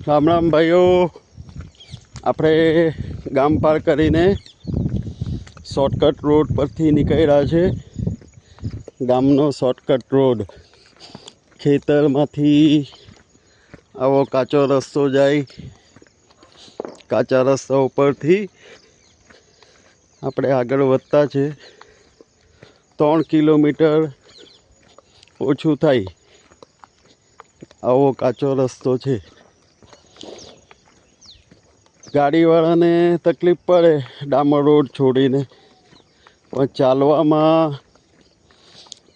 રામ રામ ભાઈઓ, આપણે ગામ પાર કરીને શોર્ટકટ રોડ પરથી નીકળ્યા છે. ગામનો શોર્ટકટ રોડ, ખેતરમાંથી આવો કાચો રસ્તો જાય. કાચા રસ્તા ઉપરથી આપણે આગળ વધતા છે. 3 કિલોમીટર ઓછું થાય આવો કાચો રસ્તો છે. ગાડીવાળાને તકલીફ પડે ડામર રોડ છોડીને, પણ ચાલવામાં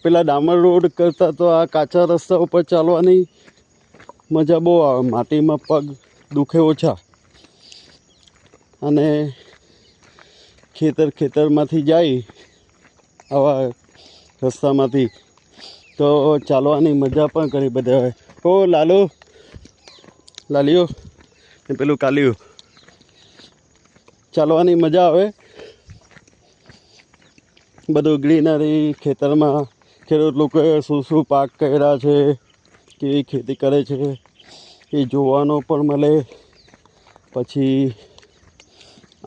પેલા ડામર રોડ કરતાં તો આ કાચા રસ્તા ઉપર ચાલવાની મજા બહુ આવે. માટીમાં પગ દુખે ઓછા. અને ખેતરમાંથી જાય આવા રસ્તામાંથી તો ચાલવાની મજા પણ કરી બધા આવે. ઓ લાલીઓ ને પેલું કાલિયું, ચાલવાની મજા આવે. બધું ગ્રીનરી, ખેતરમાં ખેડૂત લોકોએ શું પાક કર્યા છે, કેવી ખેતી કરે છે એ જોવાનો પણ મળે. પછી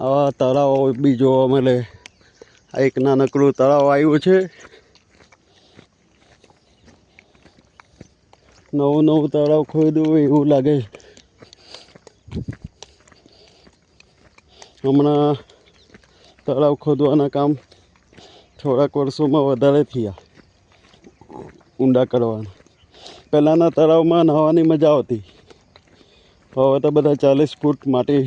આવા તળાવો બી જોવા મળે. આ એક નાનકડું તળાવ આવ્યું છે. નવું તળાવ ખોદ્યું એવું લાગે છે. હમણાં તળાવ ખોદવાના કામ થોડાક વર્ષોમાં વધારે થયા, ઊંડા કરવાના. પહેલાંના તળાવમાં નહાવાની મજા આવતી. હવે તો બધા 40 ફૂટ માટી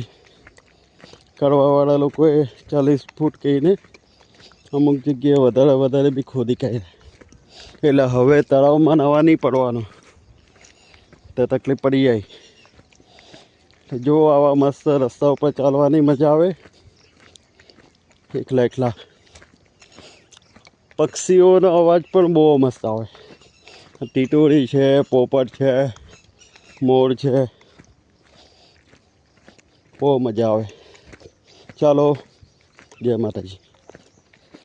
કરવાવાળા લોકોએ 40 ફૂટ કહીને અમુક જગ્યાએ વધારે બી ખોદી કાઢ્યા. એટલે હવે તળાવમાં નહાવા નહીં પડવાનું, તો તકલીફ પડી જાય. જો આવા મસ્ત રસ્તા ઉપર ચાલવાની મજા આવે. એકલા પક્ષીઓનો અવાજ પણ બહુ મસ્ત આવે. ટીટોળી છે, પોપટ છે, મોર છે, બહુ મજા આવે. ચાલો, જય માતાજી.